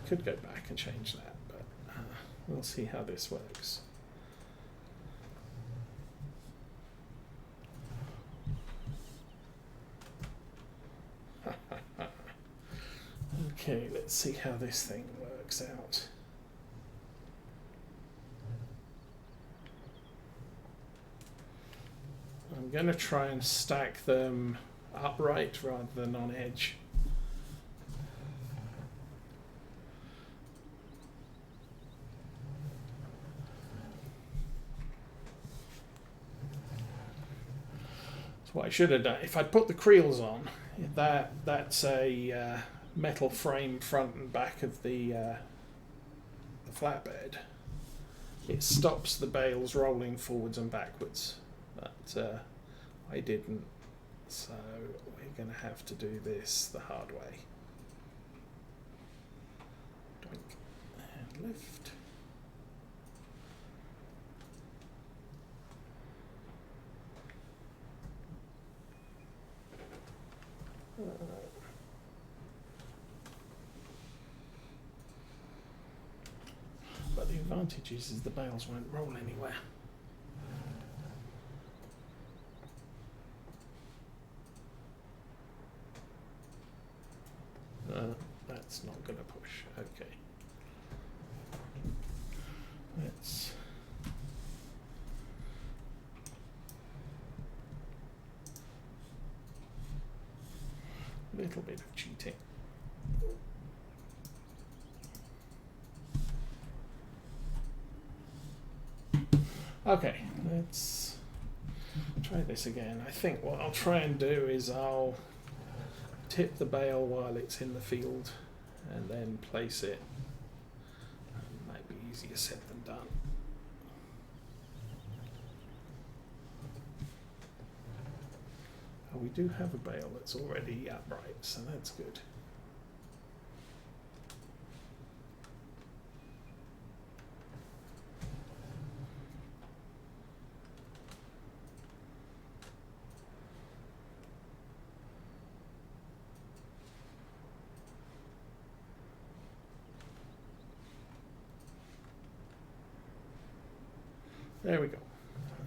could go back and change that, but we'll see how this works. Okay, let's see how this thing works out. I'm going to try and stack them upright rather than on edge. So what I should have done, if I'd put the creels on, that's a metal frame front and back of the flatbed. It stops the bales rolling forwards and backwards, but I didn't, so we're going to have to do this the hard way. Doink. And lift. But the advantage is the bales won't roll anywhere. That's not going to push. Okay. Let's a little bit of cheating. Okay, let's try this again. I think what I'll try and do is I'll tip the bale while it's in the field and then place it. Might be easier said than done. Oh, we do have a bale that's already upright, so that's good. There we go.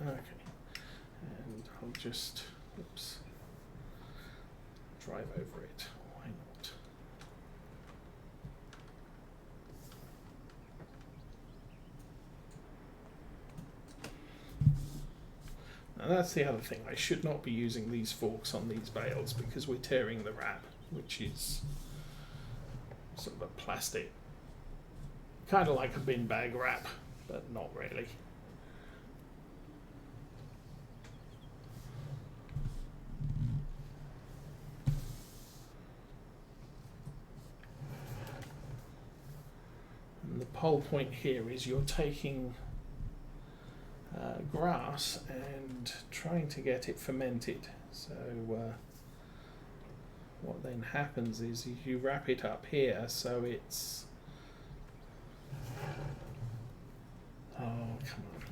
Okay, and I'll just, oops, drive over it. Why not? Now that's the other thing. I should not be using these forks on these bales because we're tearing the wrap, which is sort of a plastic, kind of like a bin bag wrap, but not really. The whole point here is you're taking grass and trying to get it fermented. So what then happens is you wrap it up here so it's... Oh, come on.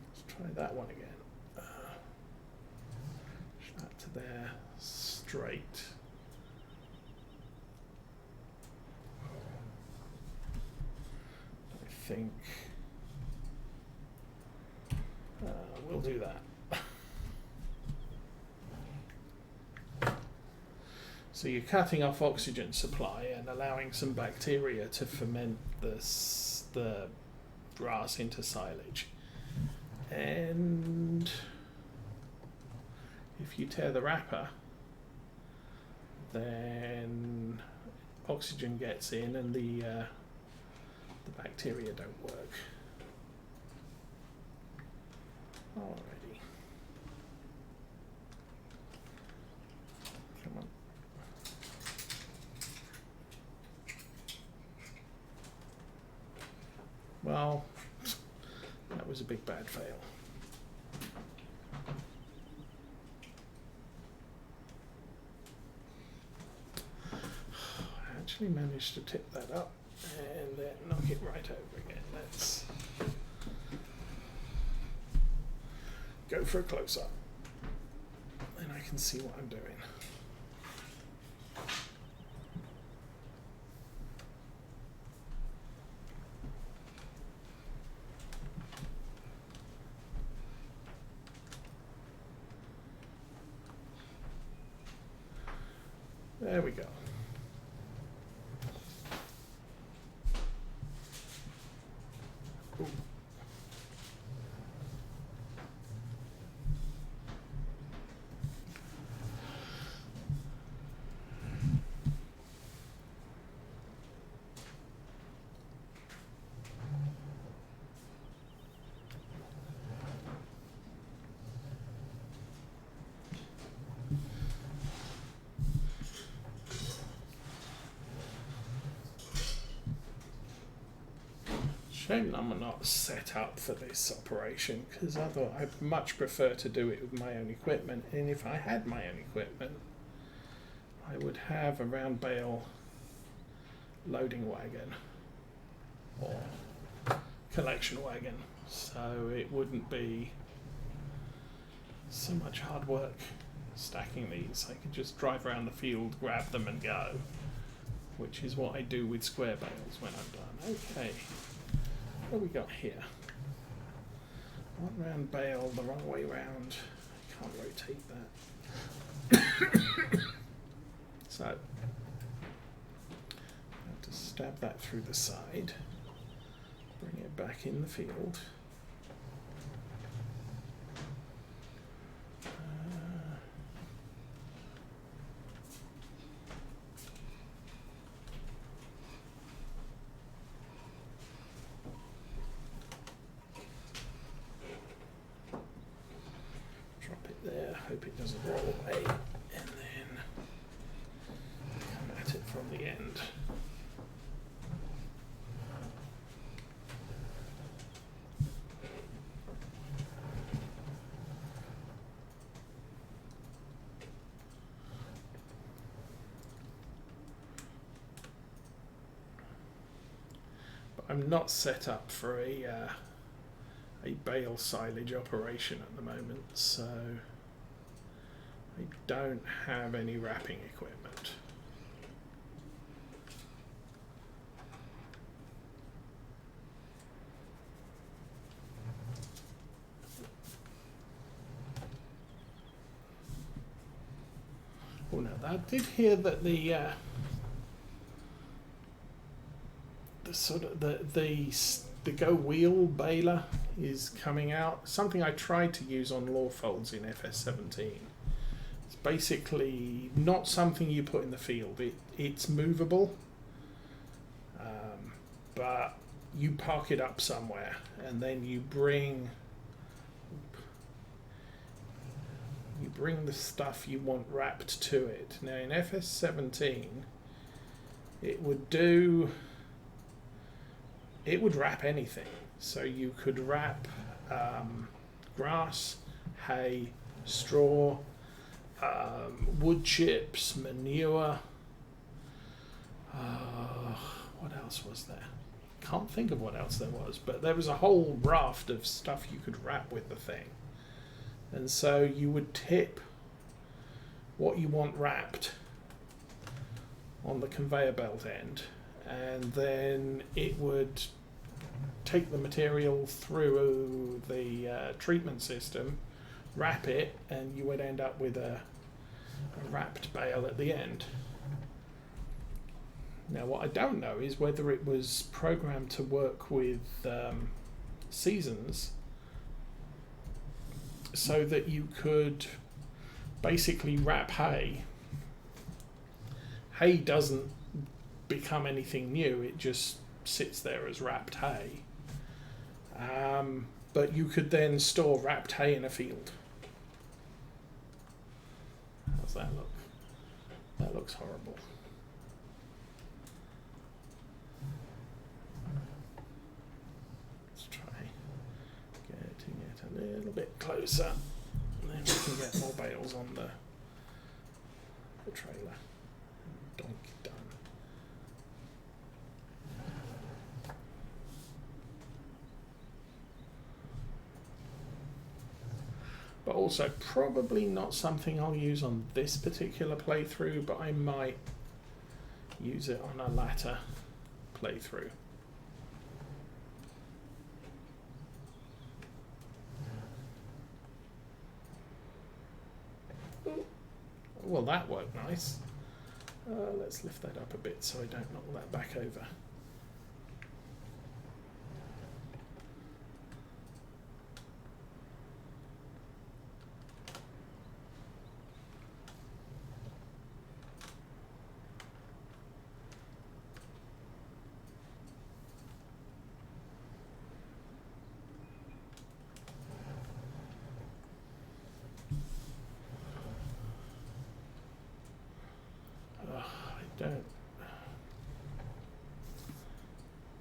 Let's try that one again. Push that to there, straight. I think we'll do that. So you're cutting off oxygen supply and allowing some bacteria to ferment the grass into silage. And if you tear the wrapper, then oxygen gets in and the bacteria don't work. Alrighty. Come on. Well, that was a big bad fail. I actually managed to tip that up and then knock it right over again. Let's go for a close-up. And I can see what I'm doing. There we go. Ooh. Shame I'm not set up for this operation, because I'd much prefer to do it with my own equipment, and if I had my own equipment I would have a round bale loading wagon or collection wagon, so it wouldn't be so much hard work stacking these. I could just drive around the field, grab them and go, which is what I do with square bales when I'm done. Okay. What have we got here? One round bale the wrong way round. I can't rotate that. So, I have to stab that through the side, bring it back in the field. Hope it doesn't roll away, and then come at it from the end. But I'm not set up for a bale silage operation at the moment, so I don't have any wrapping equipment. Oh no, I did hear that the sort of the go wheel baler is coming out. Something I tried to use on law folds in FS19. Basically not something you put in the field. It's movable, but you park it up somewhere and then you bring the stuff you want wrapped to it. Now in FS17 it would wrap anything, so you could wrap grass, hay, straw, wood chips, manure. What else was there? Can't think of what else there was, but there was a whole raft of stuff you could wrap with the thing. And so you would tip what you want wrapped on the conveyor belt end, and then it would take the material through the treatment system, wrap it, and you would end up with a wrapped bale at the end. Now what I don't know is whether it was programmed to work with seasons, so that you could basically wrap hay. Hay doesn't become anything new, it just sits there as wrapped hay. But you could then store wrapped hay in a field. How's that look? That looks horrible. Let's try getting it a little bit closer, and then we can get more bales on the trailer. Doink, done. But also probably not something I'll use on this particular playthrough, but I might use it on a latter playthrough. Well, that worked nice. Let's lift that up a bit so I don't knock that back over.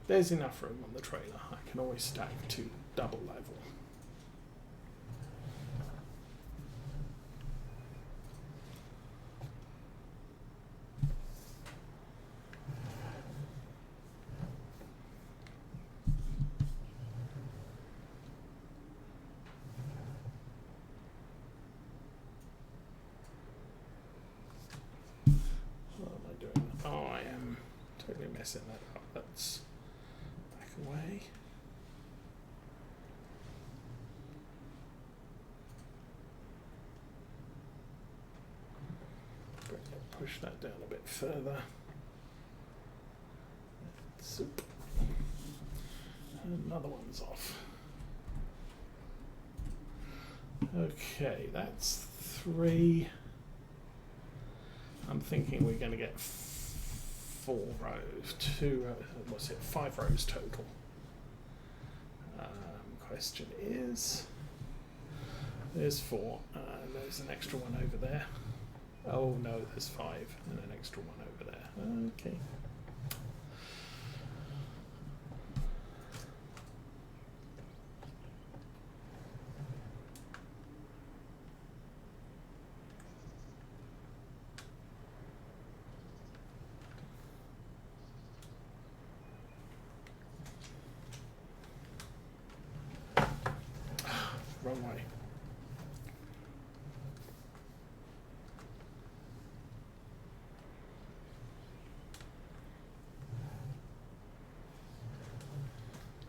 There's enough room on the trailer. I can always stack to double level. What am I doing? Oh, I am totally messing that up. That's away. Push that down a bit further. Soup. Another one's off. Okay, that's 3. I'm thinking we're going to get 4 rows, 5 rows total. Question is, there's 4, and there's an extra one over there. Oh no, there's 5, and an extra one over there. Okay. Wrong way.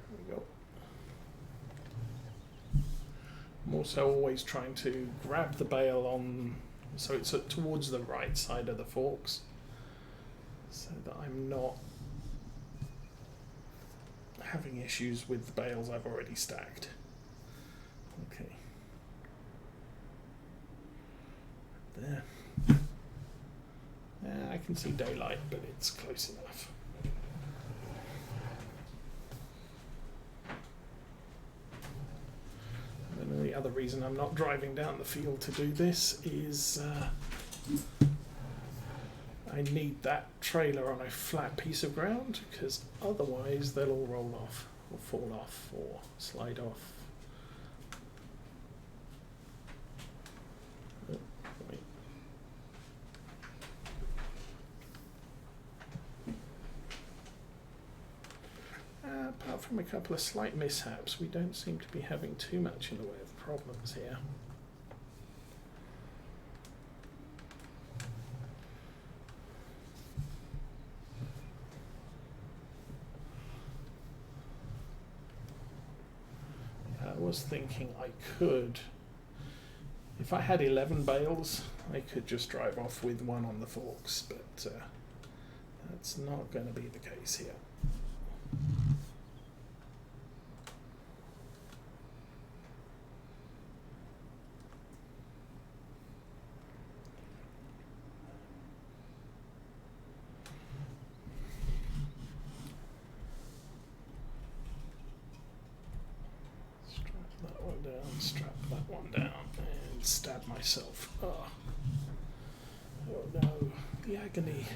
There we go. I'm also always trying to grab the bale on, so it's towards the right side of the forks, so that I'm not having issues with the bales I've already stacked. Okay. There. I can see daylight, but it's close enough. And then the other reason I'm not driving down the field to do this is I need that trailer on a flat piece of ground, because otherwise they'll all roll off or fall off or slide off. Apart from a couple of slight mishaps, we don't seem to be having too much in the way of problems here. I was thinking I could, if I had 11 bales, I could just drive off with one on the forks, but that's not going to be the case here. Strap that one down and stab myself. Oh no, the agony.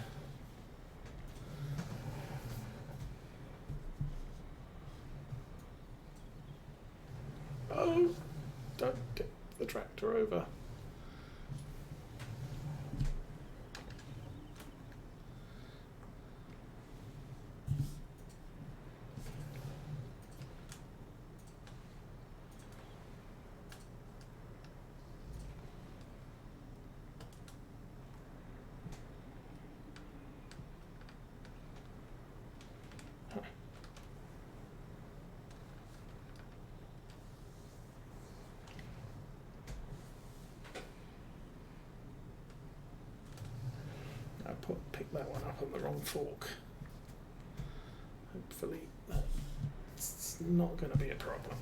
Oh, don't tip the tractor over. picked that one up on the wrong fork. Hopefully that's not going to be a problem.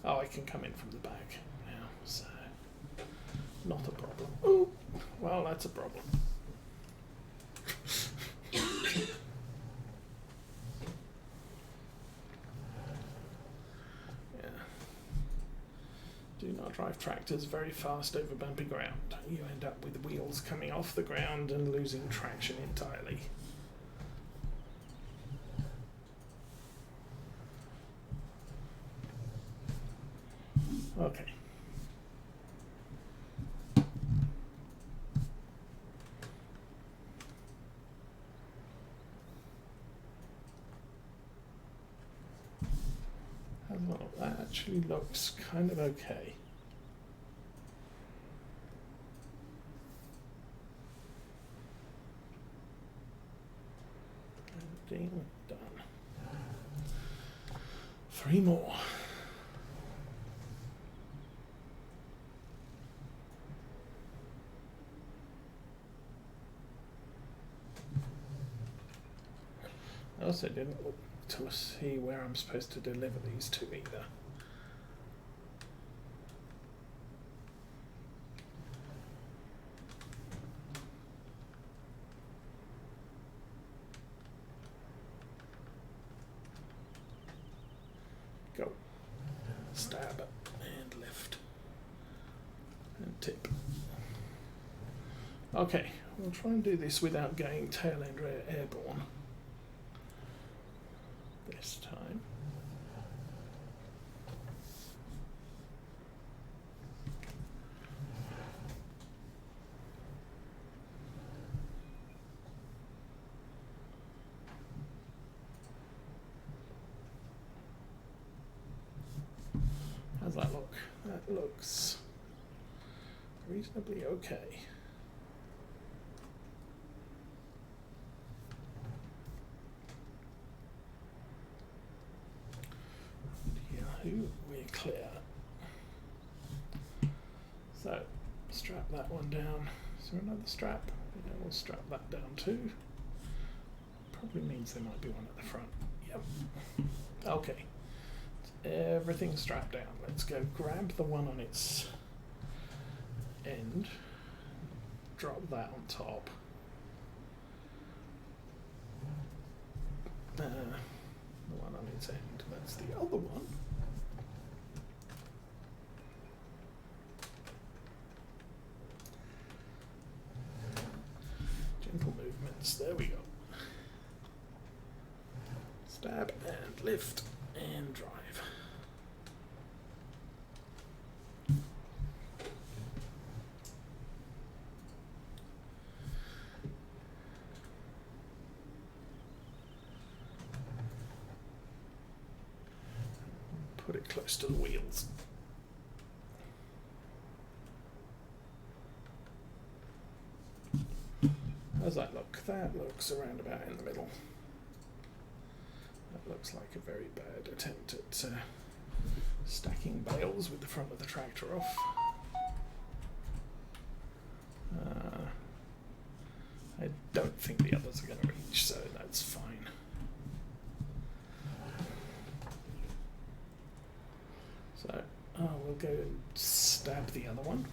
Oh, I can come in from the back now, so not a problem. Oh, well, that's a problem. Do not drive tractors very fast over bumpy ground. You end up with wheels coming off the ground and losing traction entirely. Okay. Well, that actually looks kind of okay. Ding, done. 3 more. I also didn't look to see where I'm supposed to deliver these to either. Go. Stab and lift. And tip. Okay, we'll try and do this without going tail end airborne. This time. How's that look? That looks reasonably okay. We're clear. So, strap that one down. Is there another strap? Yeah, we'll strap that down too. Probably means there might be one at the front. Yep. Okay. Everything's strapped down. Let's go grab the one on its end. Drop that on top. The one on its end. That's the other one. Gentle movements. There we go. Stab and lift and drive. Put it close to the wheels. How does that look? That looks around about in the middle. That looks like a very bad attempt at stacking bales with the front of the tractor off. I don't think the others are going to reach, so that's fine. So we'll go and stab the other one.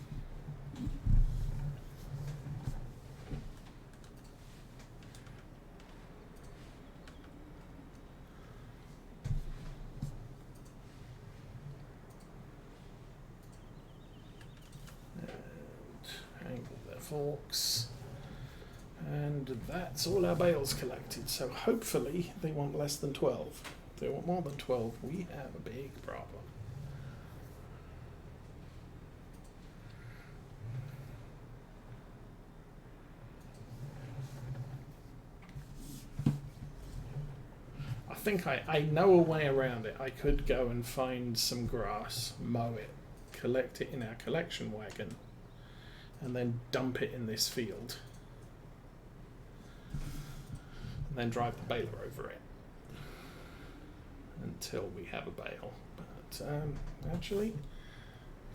Forks, and that's all our bales collected. So hopefully they want less than 12. If they want more than 12, we have a big problem. I think I know a way around it. I could go and find some grass, mow it, collect it in our collection wagon, and then dump it in this field, and then drive the baler over it until we have a bale. But actually,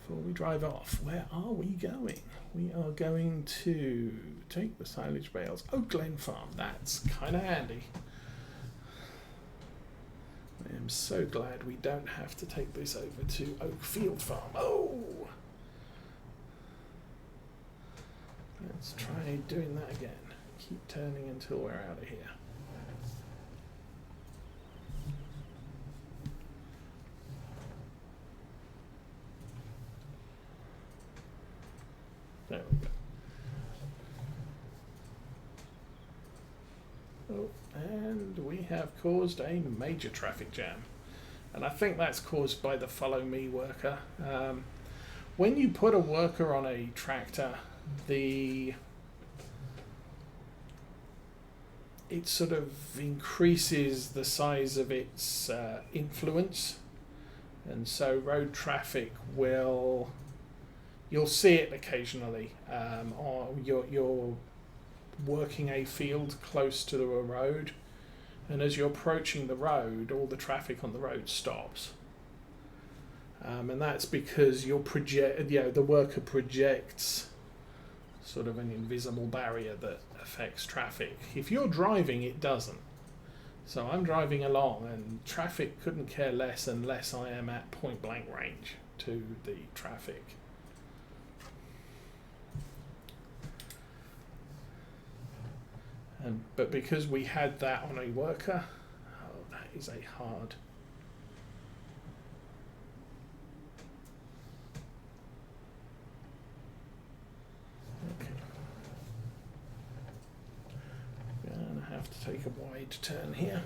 if before we drive off, where are we going? We are going to take the silage bales. Oh, Glen Farm, that's kind of handy. I am so glad we don't have to take this over to Oakfield Farm. Oh! Let's try doing that again. Keep turning until we're out of here. There we go. Oh, and we have caused a major traffic jam. And I think that's caused by the follow me worker. When you put a worker on a tractor, it sort of increases the size of its influence. And so road traffic you'll see it occasionally, or you're working a field close to a road, and as you're approaching the road, all the traffic on the road stops, and that's because the worker projects sort of an invisible barrier that affects traffic. If you're driving, it doesn't. So I'm driving along, and traffic couldn't care less unless I am at point blank range to the traffic. But because we had that on a worker, oh, that is a hard. Okay. Gonna have to take a wide turn here.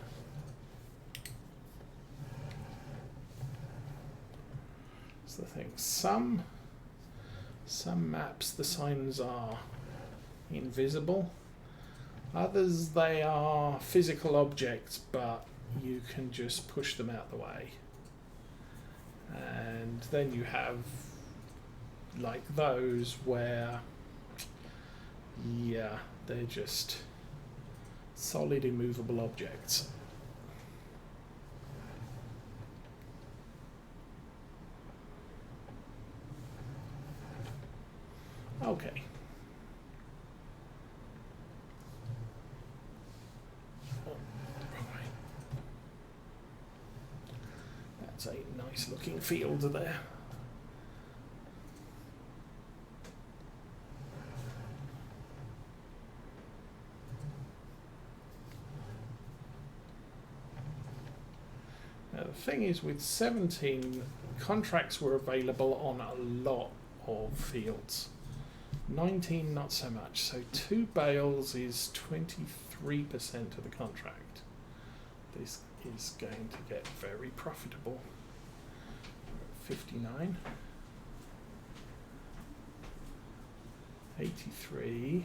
That's the thing. Some maps, the signs are invisible. Others, they are physical objects, but you can just push them out the way. And then you have like those where, yeah, they're just solid immovable objects. Okay. That's a nice looking field there. Now the thing is, with 17, contracts were available on a lot of fields. 19 not so much, so 2 bales is 23% of the contract. This is going to get very profitable. 59, 83,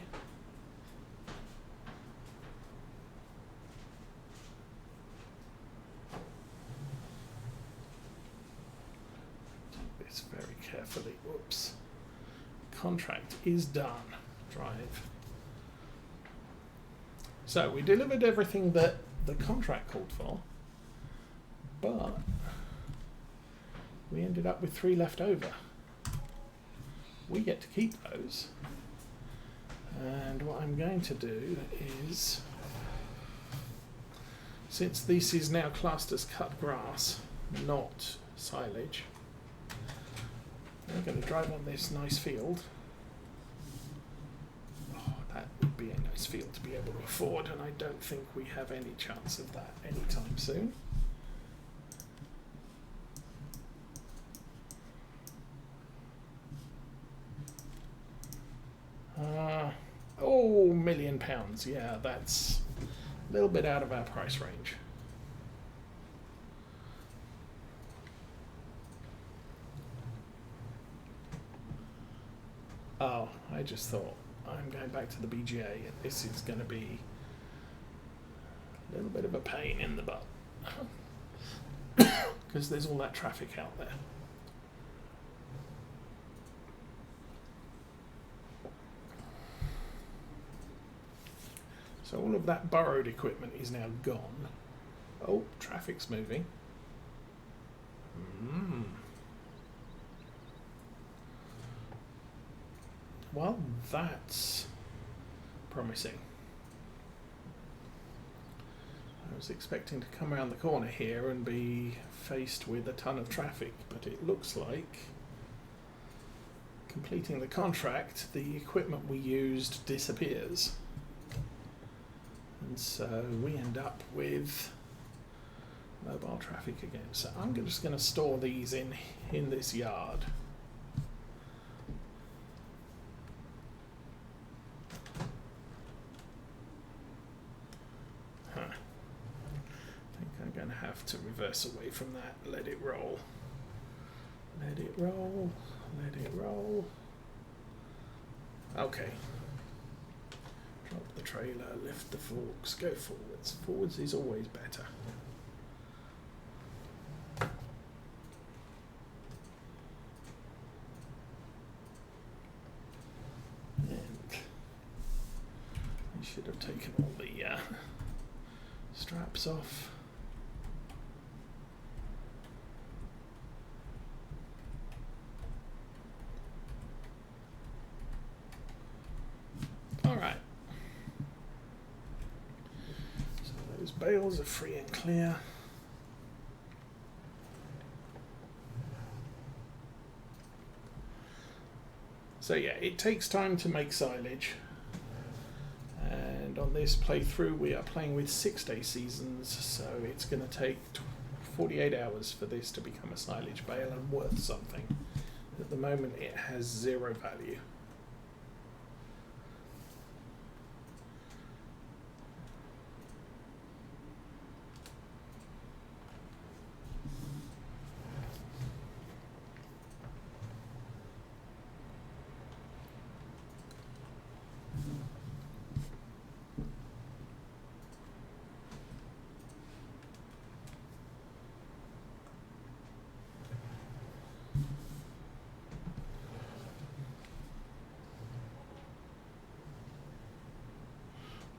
do this very carefully. Whoops. Contract is done. Drive. So we delivered everything that the contract called for, but we ended up with 3 left over. We get to keep those, and what I'm going to do is, since this is now classed as cut grass, not silage, I'm going to drive on this nice field. Oh, that would be a nice field to be able to afford, and I don't think we have any chance of that anytime soon. Oh, £1 million. Yeah, that's a little bit out of our price range. Oh, I just thought I'm going back to the BGA, and this is going to be a little bit of a pain in the butt because there's all that traffic out there. So all of that borrowed equipment is now gone. Oh, traffic's moving. well, that's promising. I was expecting to come around the corner here and be faced with a ton of traffic, but it looks like completing the contract, the equipment we used disappears. And so we end up with mobile traffic again. So I'm just going to store these in this yard. Huh. I think I'm going to have to reverse away from that. Let it roll. Let it roll. Let it roll. Okay. Drop the trailer, lift the forks, go forwards. Forwards is always better. And I should have taken all the straps off. Alright. So those bales are free and clear. So yeah, it takes time to make silage. And on this playthrough we are playing with 6-day seasons, so it's going to take 48 hours for this to become a silage bale and worth something. At the moment it has 0 value.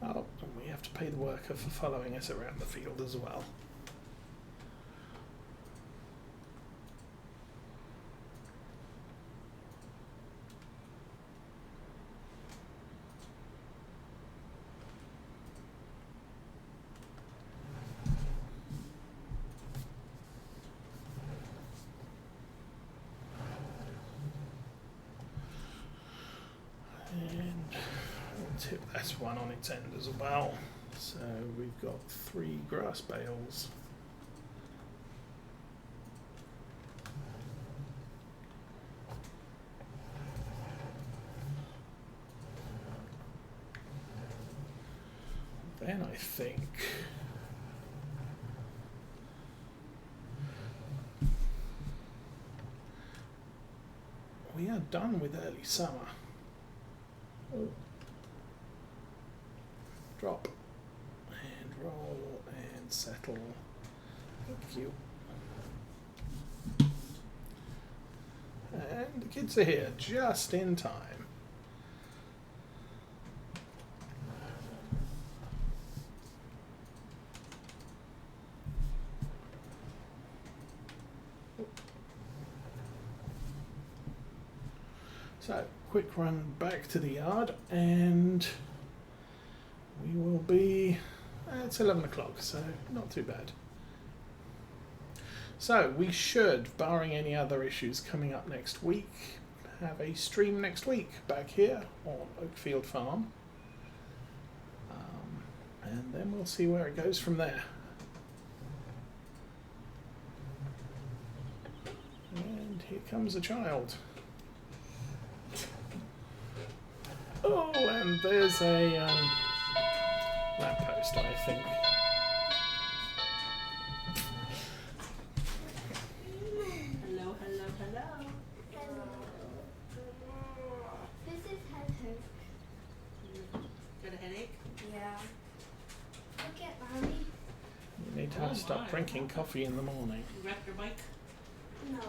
Oh, and we have to pay the worker for following us around the field as well. And we'll tip that one on its end as well. So we've got 3 grass bales. Then I think we are done with early summer. Oh. Drop and roll and settle. Thank you. And the kids are here just in time. So, quick run back to the yard and we will be, it's 11 o'clock, so not too bad. So we should, barring any other issues coming up next week, have a stream next week back here on Oakfield Farm. And then we'll see where it goes from there. And here comes a child. Oh, and there's a lamppost, I think. Hello, hello, hello. Hello. This is headache. Got a headache? Yeah. Look at Mommy. You need to stop drinking coffee in the morning. You wrapped your bike? No.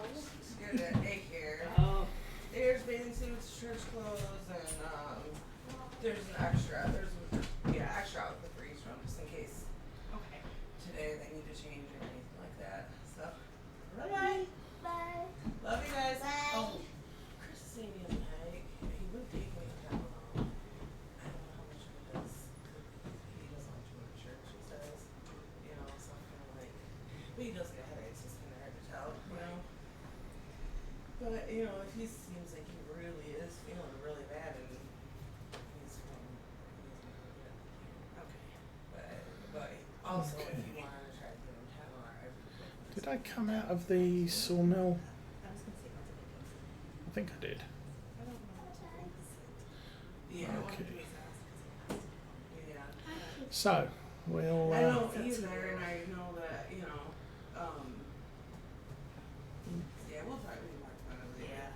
Scared at daycare. Oh. There's bathing suits, church clothes, and there's an extra. There's extra out in the freeze room just in case Okay. today they need to change or anything like that. So, bye. Bye. Love you guys. Bye. Oh, Chris is saying the other night he went dating also, Okay. if you wanted to try to give them 10 or Did I come out of the sawmill? I was gonna say that's a big one. I think I did. I don't know what to Yeah, Okay. one of these houses. Yeah. So, we'll. I know he's there, and I know that, you know, yeah, we'll talk about it later.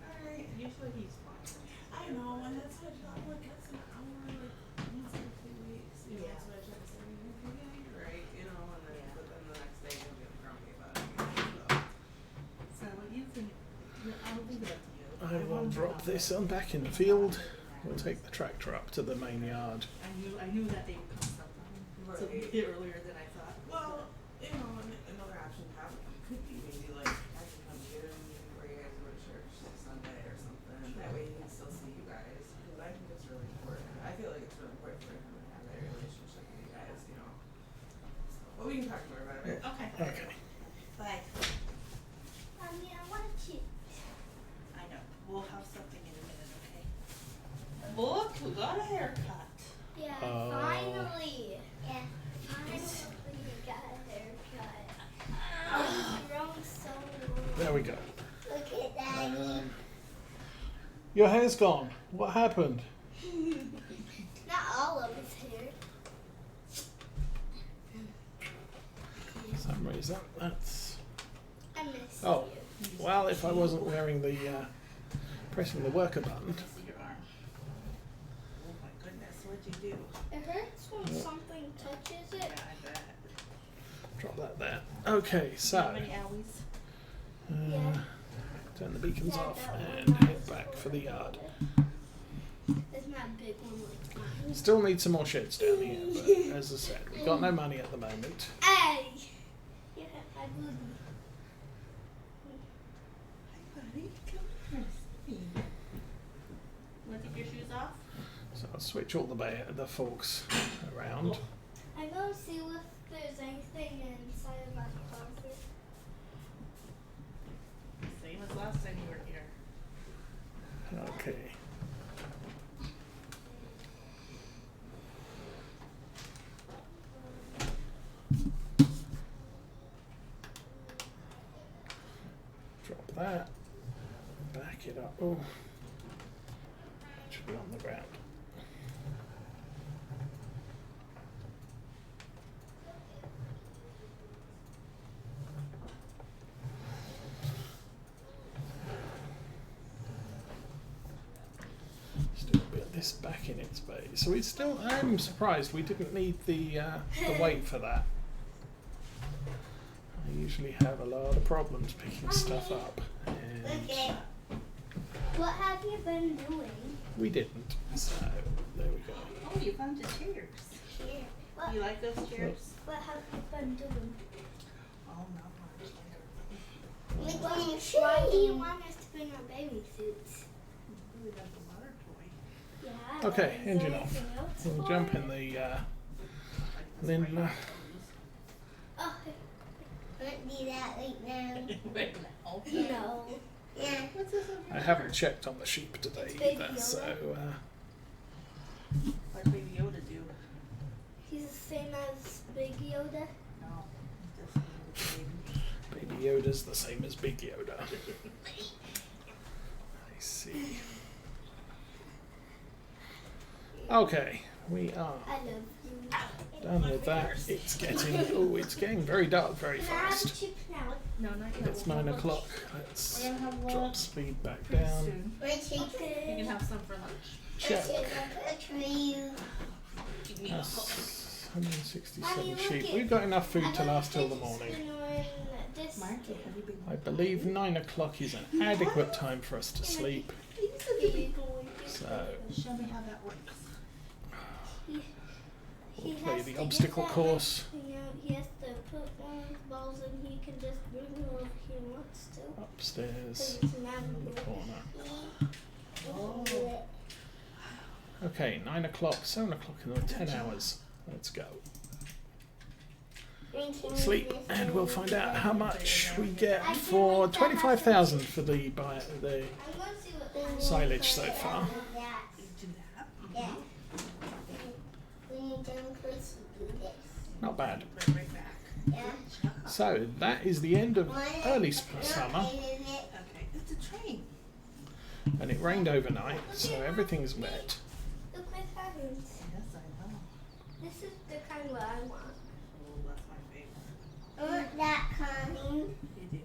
Alright. Usually he's fine. I know, and that's what I thought, like, that's an hour, like, once every 2 weeks, you know, Yeah. that's what I tried to say, yeah, you're right, you know, and then, Yeah. but then the next day he'll get grumpy about it again, So what you think? I'll leave it up to you. I will wonder drop about this that. on back in the field. We'll take the tractor up to the main yard. I knew that they would come sometime. So Right. a bit earlier than I thought. Well, you know, and another option probably could be maybe like I can come get him before you guys go to church Sunday or something. That way he can still see you guys. Because I think it's really important. I feel like it's really important for him to have that relationship with you guys, you know. So, but we can talk more about it. Okay. Okay. Bye. Mommy, I want to. I know. We'll have something in a minute, okay? Look, we got a haircut. Yeah, Oh. finally. Yeah, finally you got a haircut. Oh, you've grown so long. There we go. Look at Daddy. Your hair's gone. What happened? Not all of his hair. For some reason, that's. I miss Oh. you. Well, if I wasn't wearing the. Pressing the worker button. Let me see your arm. Oh my goodness, what'd you do? It hurts when Yeah. something touches Yeah, it. I bet. Drop that there. Okay, How so. many owies? Uh, turn the beacons Yeah, off that and one head has back for one. the yard. It's not a big one like mine. Still need some more sheds down here, but as I said, we've got no money at the moment. Hey! Yeah, I would. Hi, buddy. Come here. See. Want to take your shoes off? So I'll switch all the forks around. I'm gonna see if there's anything inside of my closet. Same as last time you were here. Okay. Drop that. Back it up. Oh. It should be on the ground. Still a bit of this back in its base. So we still. I'm surprised we didn't need the weight for that. I usually have a lot of problems picking stuff up, and Okay. What have you been doing? we didn't. So there we go. Oh, you found the chairs. Here. What, You like those chairs? what have you been doing? Oh, not much. Why do you want us to bring our baby suits? We got the water toy. Yeah. Okay, is there engine off. anything else We'll for jump it? in the Like this Then, right Oh, don't do that right now. Right now. No. Yeah. What's this over I here? haven't checked on the sheep today It's Baby either, Yoda. so What did Baby Yoda do? He's the same as Big Yoda. No, just baby. Baby Yoda's the same as Big Yoda. I see. Okay, we are I love you. done with that. It's getting very dark very Can I have fast. chips now? No, not yet. It's We'll have 9 lunch o'clock. Let's We're gonna have drop lunch speed back pretty down. soon. Okay. You can have some for lunch. Check. Give me That's 167 Mommy, look sheep. it. We've got enough food I'm to gonna last till the fidget morning. spinner in this Marky, have you been? I believe 9 o'clock is an adequate time for us to sleep. So Show me how that works. we'll play the obstacle course He has to put one of his balls and he can just bring whoever he wants to. upstairs 'Cause it's in the magical. corner. Oh. Okay, 9 o'clock, 7 o'clock in the 10 hours. Let's go. Sleep, and we'll find out how much we get for 25,000 for the I'm going to see what silage so far. Do that. Yeah. When you don't push, you do Not bad. Put it right back. Yeah. So that is the end of early summer, Okay, it's a train. and it rained overnight, so everything's wet. Look my hands. Yes, I know. This is the kind what I want. Oh, that's my favorite. I want that kind. You do?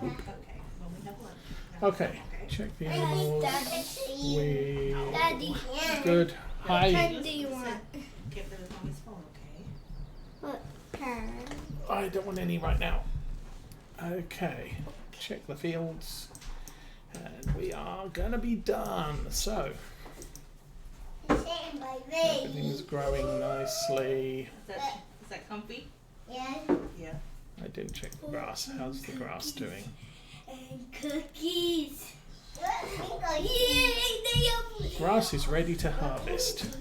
Yeah. Okay, well, we have lunch. Okay, check the I need animals. that. We Daddy. good. What Hi. kind do you want? Give it on his phone, okay? What kind? I don't want any right now. Okay, check the fields, and we are gonna be done. So everything's growing nicely. Is that comfy? Yeah. Yeah. I didn't check the grass. How's the grass doing? And cookies. Grass is ready to harvest.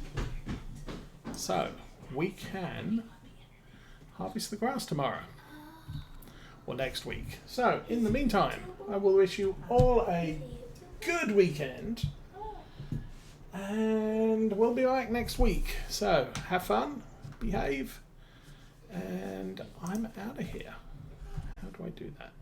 So we can harvest the grass tomorrow or next week. So in the meantime, I will wish you all a good weekend, and we'll be back next week. So have fun, behave, and I'm out of here. How do I do that?